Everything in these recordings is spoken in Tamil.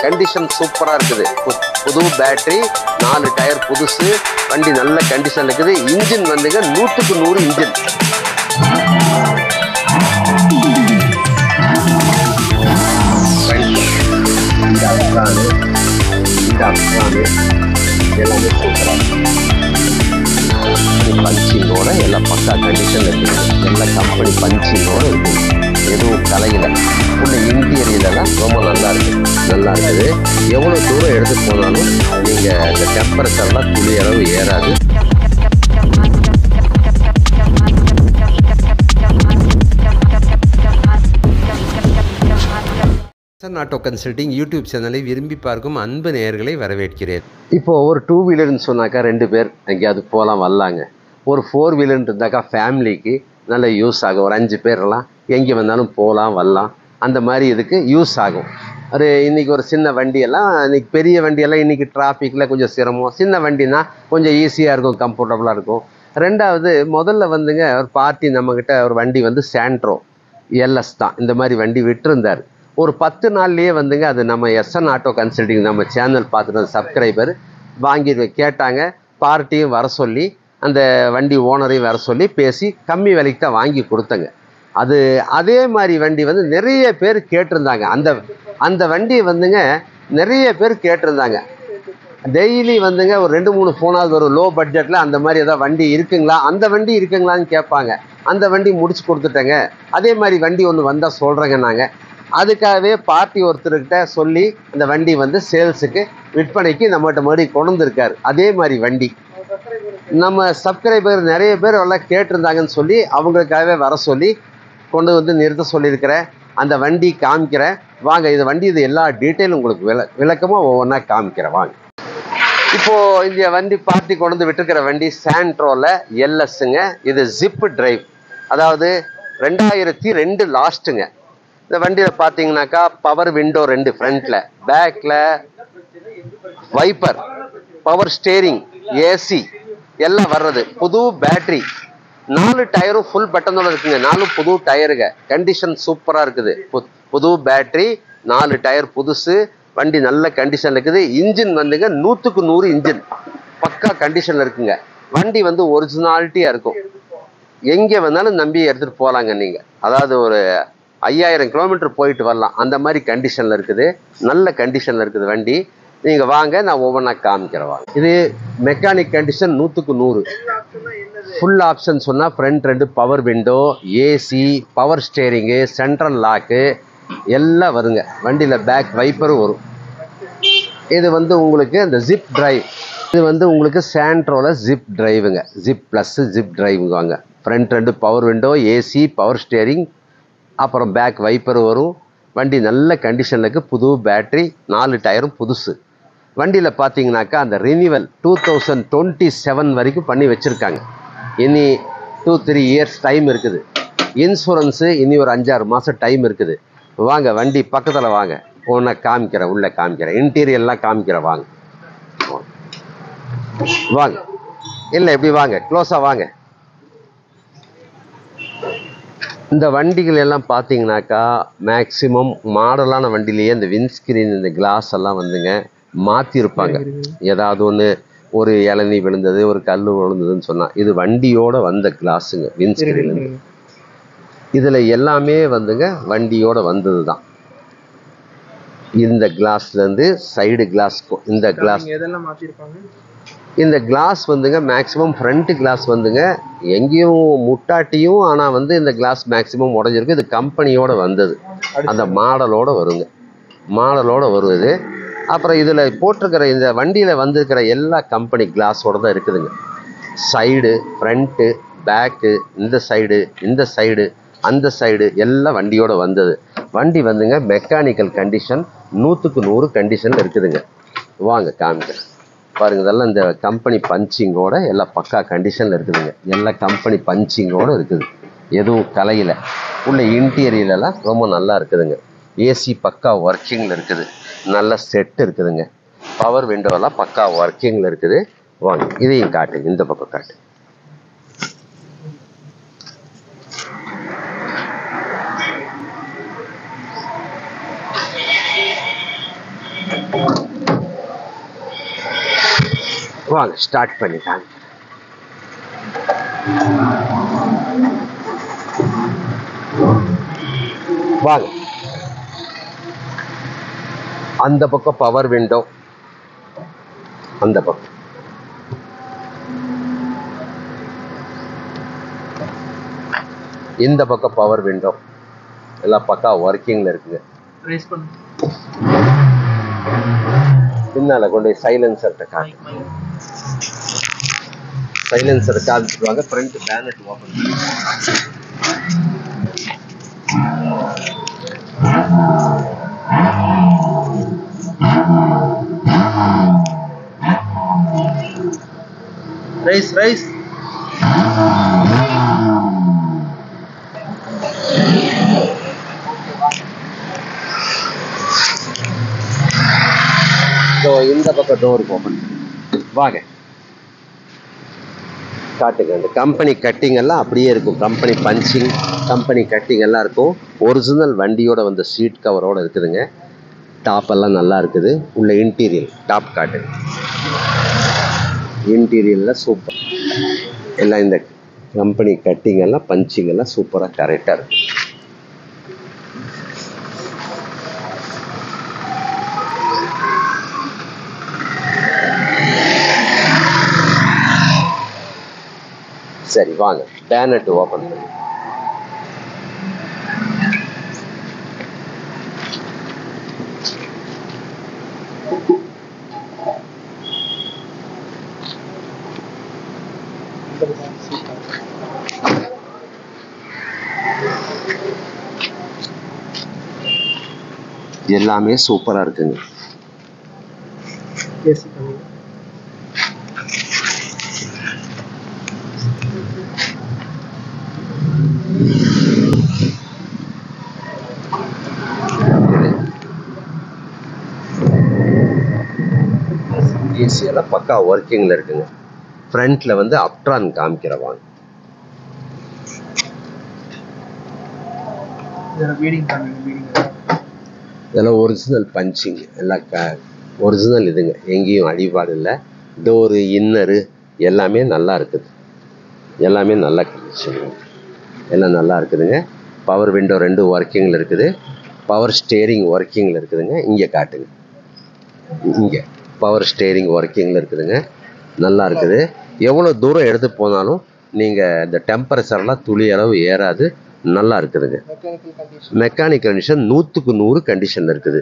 கண்டிஷன் சூப்பராக இருக்குது. புது பேட்டரி, 4 டயர் புதுசு, வண்டி நல்ல கண்டிஷன் இருக்குது. இன்ஜின் வந்துங்க 100க்கு 100 இன்ஜின். இந்த அப்ரானு எல்லாமே சூப்பராக பஞ்சிங்கோட எல்லாம் பக்கா கண்டிஷன் இருக்குது. எல்லா கம்பெனி பஞ்சிங்கோட இருக்குது. எதுவும் கலையில உள்ள இன்டீரியர்லாம் ரொம்ப நல்லா இருக்குது. எவ்வளோ தூரம் எடுத்து போனாலும் நீங்கள் இந்த டெம்பரேச்சர்லாம் துளி அளவு ஏறாது. ஆட்டோ கன்சல்டிங் யூடியூப் சேனலை விரும்பி பார்க்கும் அன்பு நேயர்களை வரவேற்கிறேன். இப்போது ஒரு 2 வீலர்னு சொன்னாக்கா 2 பேர் எங்கேயாவது போகலாம் வரலாங்க. ஒரு 4 வீலர்னு இருந்தாக்கா ஃபேமிலிக்கு நல்ல யூஸ் ஆகும். ஒரு 5 பேரெல்லாம் எங்கே வந்தாலும் போகலாம் வரலாம். அந்த மாதிரி இதுக்கு யூஸ் ஆகும். இன்றைக்கி ஒரு சின்ன வண்டியெல்லாம், இன்றைக்கி பெரிய வண்டியெல்லாம் இன்றைக்கி டிராஃபிக்கில் கொஞ்சம் சிரமம். சின்ன வண்டினா கொஞ்சம் ஈஸியாக இருக்கும், கம்ஃபர்டபுளாக இருக்கும். ரெண்டாவது, முதல்ல வந்துங்க ஒரு பார்ட்டி நம்மக்கிட்ட ஒரு வண்டி வந்து சாண்ட்ரோ எல்எஸ் தான். இந்த மாதிரி வண்டி விட்டுருந்தார். ஒரு 10 நாள்லேயே வந்துங்க அது நம்ம எஸ்என் ஆட்டோ கன்சல்டிங் நம்ம சேனல் பார்த்துட்டு சப்ஸ்கிரைபர் வாங்கி கேட்டாங்க. பார்ட்டியும் வர சொல்லி, அந்த வண்டி ஓனரையும் வர சொல்லி பேசி கம்மி விலைக்கு தான் வாங்கி கொடுத்தங்க. அதே மாதிரி வண்டி வந்து நிறைய பேர் கேட்டிருந்தாங்க. அந்த வண்டியை வந்துங்க நிறைய பேர் கேட்டிருந்தாங்க. டெய்லி வந்துங்க ஒரு 2-3 ஃபோனாவது ஒரு லோ பட்ஜெட்டில் அந்த மாதிரி ஏதாவது வண்டி இருக்குங்களா, அந்த வண்டி இருக்குங்களான்னு கேட்பாங்க. அந்த வண்டி முடிச்சு கொடுத்துட்டேங்க. அதே மாதிரி வண்டி ஒன்று வந்தால் சொல்கிறேங்க. நாங்கள் அதுக்காகவே பார்ட்டி ஒருத்தர்கிட்ட சொல்லி அந்த வண்டி வந்து சேல்ஸுக்கு விற்பனைக்கு நம்மகிட்ட மறுபடியும் கொண்டு வந்திருக்காரு. அதே மாதிரி வண்டி நம்ம சப்ஸ்கிரைபர் நிறைய பேர் எல்லாம் கேட்டிருந்தாங்கன்னு சொல்லி அவங்களுக்காகவே வர சொல்லி கொண்டு வந்து நிறுத்த சொல்லியிருக்கிறேன். அந்த வண்டி காமிக்கிறேன் வாங்க. இது எல்லா டீட்டெயிலும் உங்களுக்கு விளக்கமாக ஒவ்வொன்றா காமிக்கிறேன் வாங்க. இப்போது இந்த வண்டி பார்ட்டி கொண்டு வந்து விட்டுருக்கிற வண்டி சாண்ட்ரோவில் எல்எஸ்ஸுங்க. இது ஜிப் டிரைவ், அதாவது 2002 லாஸ்ட்டுங்க. இந்த வண்டியில் பார்த்தீங்கன்னாக்கா பவர் விண்டோ 2 ஃப்ரண்ட்டில், பேக்கில் வைப்பர், பவர் ஸ்டேரிங், ஏசி எல்லாம் வர்றது. புது பேட்ரி, 4 டயரும் ஃபுல் பட்டனோட இருக்குங்க. 4 புது டயருங்க. கண்டிஷன் சூப்பராக இருக்குது. புது பேட்ரி, 4 டயர் புதுசு, வண்டி நல்ல கண்டிஷனில் இருக்குது. இன்ஜின் வந்துங்க 100க்கு 100 இன்ஜின் பக்கா கண்டிஷனில் இருக்குங்க. வண்டி வந்து ஒரிஜினாலிட்டியாக இருக்கும். எங்கே வந்தாலும் நம்பி எடுத்துகிட்டு போகலாங்க நீங்கள். அதாவது ஒரு 5000 கிலோமீட்டர் போயிட்டு வரலாம். அந்த மாதிரி கண்டிஷனில் இருக்குது. நல்ல கண்டிஷனில் இருக்குது வண்டி. நீங்கள் வாங்க, நான் ஒவ்வொன்றா காமிக்கிறேன் வாங்க. இது மெக்கானிக் கண்டிஷன் 100க்கு 100. ஃபுல் ஆப்ஷன் சொன்னால் front 2 power window, AC, power steering, central lock எல்லாம் வருங்க. வண்டியில் பேக் வைப்பரும் வரும். இது வந்து உங்களுக்கு இந்த ஜிப் டிரைவ். இது வந்து உங்களுக்கு சாண்ட்ரோவில் ஜிப் டிரைவுங்க. ஜிப் ப்ளஸ் ஜிப் டிரைவுங்க வாங்க. Front 2 power window, AC, power steering, அப்புறம் பேக் வைப்பர் வரும். வண்டி நல்ல கண்டிஷனில் இருக்குது. புது பேட்ரி, 4 டயரும் புதுசு. வண்டியில் பார்த்தீங்கன்னாக்கா அந்த ரினிவல் 2027 வரைக்கும் பண்ணி வச்சுருக்காங்க. இனி 2-3 இயர்ஸ் டைம் இருக்குது. இன்சூரன்ஸு இனி ஒரு 5-6 மாதம் டைம் இருக்குது. வாங்க வண்டி பக்கத்தில் வாங்க, ஒன்றா காமிக்கிறேன், உள்ளே காமிக்கிறேன், இன்டீரியர்லாம் காமிக்கிறேன் வாங்க. வாங்க இல்லை எப்படி வாங்க, க்ளோஸாக வாங்க. இந்த வண்டிகள் எல்லாம் பார்த்தீங்கன்னாக்கா மேக்சிமம் மாடலான வண்டியிலேயே இந்த விண்ட்ஸ்கிரீன், இந்த கிளாஸ் எல்லாம் வந்துங்க மாற்றிருப்பாங்க. ஏதாவது ஒன்று, ஒரு இளநீ விழுந்தது, ஒரு கல் விழுந்ததுன்னு சொன்னால் இது வண்டியோட வந்த கிளாஸுங்க விண்ட்ஸ்கிரீன். இதில் எல்லாமே வந்துங்க வண்டியோட வந்தது தான். இந்த கிளாஸ்லேருந்து சைடு கிளாஸ், இந்த கிளாஸ் வந்துங்க மேக்ஸிமம் ஃப்ரண்ட் கிளாஸ் வந்துங்க எங்கேயும் முட்டாட்டியும், ஆனால் வந்து இந்த கிளாஸ் மேக்ஸிமம் உடஞ்சிருக்கு. இது கம்பெனியோட வந்தது, அந்த மாடலோடு வருங்க, மாடலோடு வருவது. அப்புறம் இதில் போட்டிருக்கிற இந்த வண்டியில் வந்திருக்கிற எல்லா கம்பெனி கிளாஸோடு தான் இருக்குதுங்க. சைடு, ஃப்ரண்ட்டு, பேக்கு, இந்த சைடு, அந்த சைடு எல்லாம் வண்டியோடு வந்தது. வண்டி வந்துங்க மெக்கானிக்கல் கண்டிஷன் 100க்கு 100 கண்டிஷனில் இருக்குதுங்க. வாங்க காமிக்கிறேன் பாருங்க. இதெல்லாம் இந்த கம்பெனி பஞ்சிங்கோட எல்லாம் பக்கா கண்டிஷனில் இருக்குதுங்க. எல்லாம் கம்பெனி பஞ்சிங்கோடு இருக்குது. எதுவும் கலையில் உள்ள இன்டீரியர்லாம் ரொம்ப நல்லா இருக்குதுங்க. ஏசி பக்கா ஒர்க்கிங்கில் இருக்குது. நல்ல செட் இருக்குதுங்க. பவர் விண்டோலாம் பக்கா ஒர்க்கிங்கில் இருக்குது. வாங்க இதையும் காட்டுங்க, இந்த பக்கம் காட்டு. வாங்க ஸ்டார்ட் பண்ணிட்டாங்க. வாங்க. அந்த பக்கம் பவர் விண்டோ, அந்த பக்கம் இந்த பக்கம் பவர் விண்டோ எல்லாம் பக்கா ஒர்க்கிங்ல இருக்குங்க. பின்னால கொண்டு சைலன்சர்கிட்ட காட்டு. சைலன்சர் காமிச்சுடுவாங்க. Front bonnet open raise raise. இந்த பக்கம் டோர் ஓபன். வாங்க காட்டுங்க. அந்த கம்பெனி கட்டிங் எல்லாம் அப்படியே இருக்கும். கம்பெனி பஞ்சிங், கம்பெனி கட்டிங் எல்லாம் இருக்கும். ஒரிஜினல் வண்டியோட வந்த சீட் கவரோட இருக்குதுங்க. டாப் எல்லாம் நல்லா இருக்குது. உள்ள இன்டீரியர் டாப் காட்டுங்க. இன்டீரியர்ல சூப்பர். எல்லாம் இந்த கம்பெனி கட்டிங் எல்லாம் பஞ்சிங் எல்லாம் சூப்பரா கரெக்டா இருக்கு. சரி வாங்க பேனட் ஓபன் பண்ணி. எல்லாமே சூப்பரா இருக்குங்க. ஏசி எல்லாம் பக்கா ஒர்க்கிங்ல இருக்குங்க. ஃப்ரண்ட்ல வந்து அப்ட்ரான் காமிக்கிறவாங்க. இதெல்லாம் ஒரிஜினல் பஞ்சிங் எல்லாம் ஒரிஜினல் இதுங்க. எங்கேயும் அடிபாடு இல்லை. டோரு இன்னரு எல்லாமே நல்லா இருக்குது. எல்லாமே நல்ல கண்டிஷன். எல்லாம் நல்லா இருக்குதுங்க. பவர் விண்டோ 2 ஒர்க்கிங்கில் இருக்குது. பவர் ஸ்டேரிங் ஒர்க்கிங்கில் இருக்குதுங்க. இங்கே காட்டுங்க. இங்கே பவர் ஸ்டேரிங் ஒர்க்கிங்கில் இருக்குதுங்க. நல்லா இருக்குது. எவ்வளோ தூரம் எடுத்து போனாலும் நீங்கள் இந்த டெம்பரேச்சர்லாம் துளி அளவு ஏறாது. நல்லா இருக்குதுங்க. மெக்கானிக் கண்டிஷன் 100க்கு 100 கண்டிஷன் இருக்குது.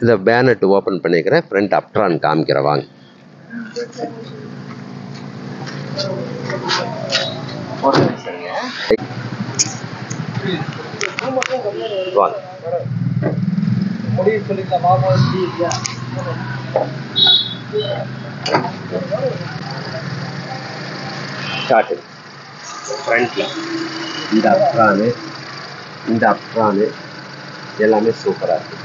இந்த பேனட் ஓப்பன் பண்ணிக்கிறேன். ஃப்ரண்ட் அப்ட்ரான் காமிக்கிறேன் வாங்க. வாங்க காட்டு. ஃப்ரண்ட்ல இந்த அப்ட்ரானு எல்லாமே சூப்பரா இருக்கு.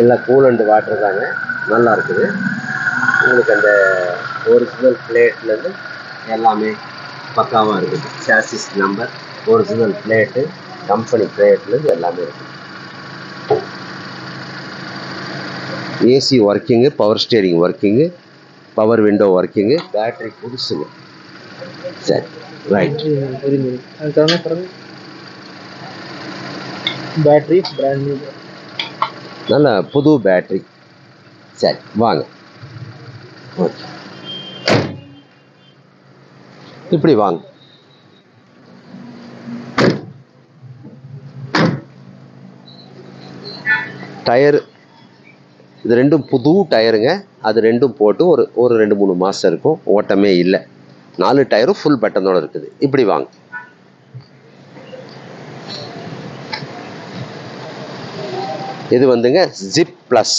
எல்லாம் கூலண்ட் வாட்டர் தாங்க. நல்லா இருக்குது. உங்களுக்கு அந்த ஒரிஜினல் பிளேட்லேருந்து எல்லாமே பக்காவாக இருக்குது. Chassis number, original plate, company பிளேட்லேருந்து எல்லாமே இருக்குது. AC working, power steering working, power window working, battery புதுசுங்க. சரி ரைட். பேட்டரி பிராண்ட் நியூ, நல்ல புது பேட்டரி. சரி வாங்க. ஓகே இப்படி வாங்க. டயர் இது 2ம் புது டயருங்க. அது 2ம் போட்டு ஒரு 2-3 மாதம் இருக்கும். ஓட்டமே இல்லை. 4 டயரும் ஃபுல் பட்டனோட இருக்குது. இப்படி வாங்க. இது வந்துங்க ஜிப் ப்ளஸ்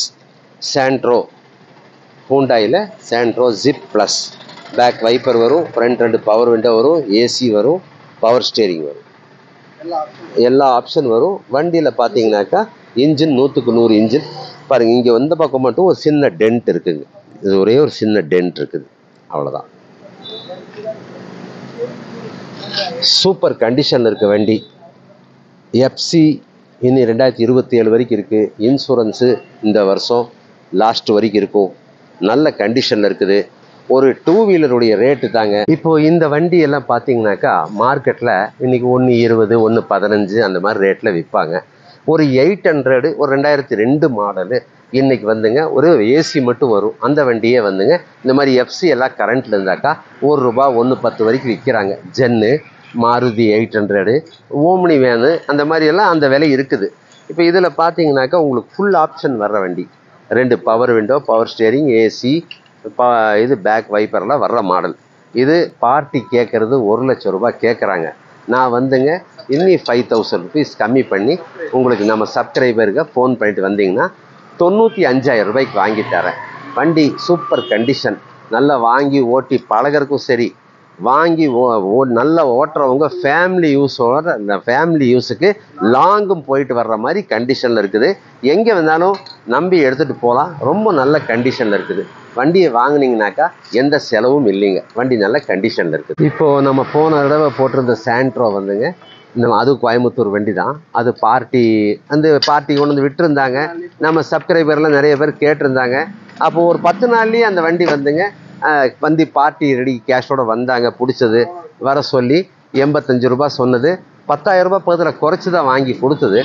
சாண்ட்ரோ. ஹூண்டாயில் Santro zip plus. Back wiper வரும். ஃப்ரண்ட் 2 பவர் விண்டோ வரும். ஏசி வரும். பவர் ஸ்டேரிங் வரும். எல்லா ஆப்ஷன் வரும். வண்டியில் பார்த்தீங்கன்னாக்கா இன்ஜின் 100க்கு 100 இன்ஜின் பாருங்கள். இங்கே வந்த பக்கம் மட்டும் ஒரு சின்ன டென்ட் இருக்குங்க. இது ஒரே ஒரு சின்ன டென்ட் இருக்குது. அவ்வளோதான். சூப்பர் கண்டிஷனில் இருக்க வண்டி. எஃப்சி இன்னும் 2027 வரைக்கும் இருக்குது. இன்சூரன்ஸு இந்த வருஷம் லாஸ்ட் வரைக்கும் இருக்கும். நல்ல கண்டிஷனில் இருக்குது. ஒரு 2 வீலருடைய ரேட்டு தாங்க. இப்போது இந்த வண்டி எல்லாம் பார்த்தீங்கன்னாக்கா மார்க்கெட்டில் இன்றைக்கி 1.20 1.15 அந்த மாதிரி ரேட்டில் விற்பாங்க. ஒரு 800 ஒரு 2002 மாடலு இன்றைக்கி வந்துங்க ஒரு ஏசி மட்டும் வரும். அந்த வண்டியே வந்துங்க இந்த மாதிரி எஃப்சி எல்லாம் கரண்ட்டில் இருந்தாக்கா ₹1 1.10 வரைக்கும் விற்கிறாங்க. ஜென்னு, மாருதி 800, ஓம்னி வேனு அந்த மாதிரி எல்லாம் அந்த விலை இருக்குது. இப்போ இதில் பார்த்தீங்கன்னாக்கா உங்களுக்கு ஃபுல் ஆப்ஷன் வர்ற வண்டி. 2 power window, power steering, AC, இது பேக் வைப்பர்லாம் வர்ற மாடல். இது பார்ட்டி கேட்குறது ₹1,00,000 கேட்குறாங்க. நான் வந்துங்க இன்னும் ₹5,000 கம்மி பண்ணி உங்களுக்கு நம்ம சப்ஸ்கிரைபருக்கு ஃபோன் பண்ணிட்டு வந்தீங்கன்னா ₹95,000 வாங்கி தரேன். வண்டி சூப்பர் கண்டிஷன். நல்லா வாங்கி ஓட்டி பழகிறதுக்கும் சரி, வாங்கி நல்லா ஓட்டுறவங்க ஃபேமிலி யூஸோட இந்த ஃபேமிலி யூஸுக்கு லாங்கும் போயிட்டு வர்ற மாதிரி கண்டிஷனில் இருக்குது. எங்கே வந்தாலும் நம்பி எடுத்துகிட்டு போகலாம். ரொம்ப நல்ல கண்டிஷனில் இருக்குது. வண்டியை வாங்கினீங்கனாக்கா எந்த செலவும் இல்லைங்க. வண்டி நல்ல கண்டிஷனில் இருக்குது. இப்போது நம்ம போன தடவை போட்டிருந்த சாண்ட்ரோ வந்துங்க அது கோயம்புத்தூர் வண்டி தான். அது அந்த பார்ட்டி கொண்டு வந்து விட்டுருந்தாங்க. நம்ம சப்ஸ்கிரைபர்லாம் நிறைய பேர் கேட்டிருந்தாங்க. அப்போது ஒரு 10 நாள்லேயே அந்த வண்டி வந்துங்க வந்து பார்ட்டி ரெடி கேஷோட வந்தாங்க. பிடிச்சது வர சொல்லி ₹85 சொன்னது, ₹10,000 பதில் குறைச்சி தான் வாங்கி கொடுத்தது.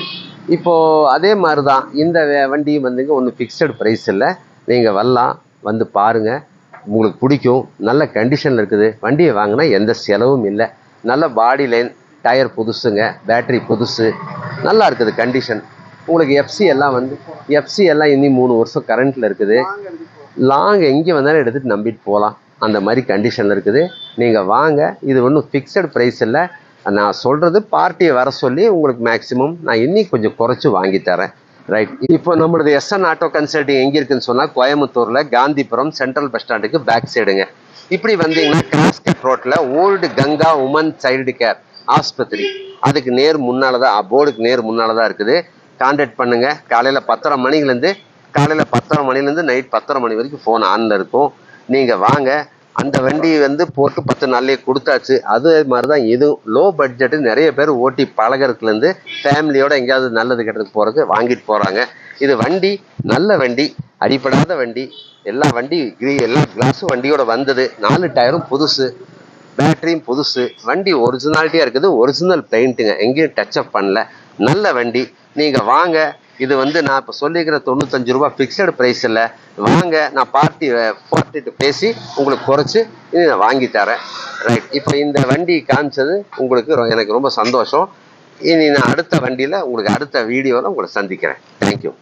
இப்போது அதே மாதிரி தான் இந்த வண்டியும் வந்துங்க ஒன்றும் ஃபிக்ஸட் ப்ரைஸ் இல்லை. நீங்கள் வரலாம், வந்து பாருங்கள், உங்களுக்கு பிடிக்கும். நல்ல கண்டிஷனில் இருக்குது. வண்டியை வாங்கினா எந்த செலவும் இல்லை. நல்ல பாடி லைன், டயர் புதுசுங்க, பேட்ரி புதுசு, நல்லா இருக்குது கண்டிஷன். உங்களுக்கு எஃப்சி எல்லாம் இன்னும் 3 வருஷம் கரண்ட்டில் இருக்குது. லாங் எங்கே வந்தாலும் எடுத்துகிட்டு நம்பிட்டு போகலாம். அந்த மாதிரி கண்டிஷனில் இருக்குது. நீங்கள் வாங்க. இது ஒன்றும் ஃபிக்ஸட் ப்ரைஸ் இல்லை. நான் சொல்கிறது பார்ட்டியை வர சொல்லி உங்களுக்கு மேக்ஸிமம் நான் இன்னும் கொஞ்சம் குறைச்சி வாங்கி தரேன். ரைட். இப்போ நம்மளது SN ஆட்டோ கன்சல்ட்டிங் எங்கே இருக்குதுன்னு சொன்னால் கோயம்புத்தூரில் காந்திபுரம் சென்ட்ரல் பஸ் ஸ்டாண்டுக்கு பேக் சைடுங்க. இப்படி வந்தீங்கன்னா கிராஸ்கட் ரோட்டில் old Ganga woman child care ஆஸ்பத்திரி அதுக்கு நேர் முன்னால் தான், போர்டுக்கு நேர் முன்னால் தான் இருக்குது. கான்டாக்ட் பண்ணுங்கள். காலையில் 10:30 மணிலேருந்து நைட் 10:30 மணி வரைக்கும் ஃபோன் ஆனில் இருக்கும். நீங்கள் வாங்க. அந்த வண்டி போட்டு 10 நாள்லேயே கொடுத்தாச்சு. அதே மாதிரி தான் இதுவும் லோ பட்ஜெட்டு. நிறைய பேர் ஓட்டி பழகிறதுலேருந்து ஃபேமிலியோடு எங்கேயாவது நல்லது கெட்டதுக்கு போகிறதுக்கு வாங்கிட்டு போகிறாங்க. இது வண்டி நல்ல வண்டி, அடிப்படாத வண்டி. எல்லா கிளாஸும் வண்டியோட வந்தது. 4 டயரும் புதுசு, பேட்டரியும் புதுசு. வண்டி ஒரிஜினாலிட்டியாக இருக்குது. ஒரிஜினல் பெயிண்ட்டுங்க, எங்கேயும் டச்சப் பண்ணல. நல்ல வண்டி. நீங்கள் வாங்க. இது நான் இப்போ சொல்லிக்கிற ₹95 ஃபிக்ஸடு ப்ரைஸ் இல்லை. வாங்க, நான் பார்ட்டிட்டு பேசி உங்களுக்கு குறைச்சி நான் வாங்கி தரேன். ரைட். இப்போ இந்த வண்டி காமிச்சது உங்களுக்கு எனக்கு ரொம்ப சந்தோஷம். இனி நான் அடுத்த வண்டியில் உங்களுக்கு அடுத்த வீடியோவில் உங்களை சந்திக்கிறேன். தேங்க்யூ.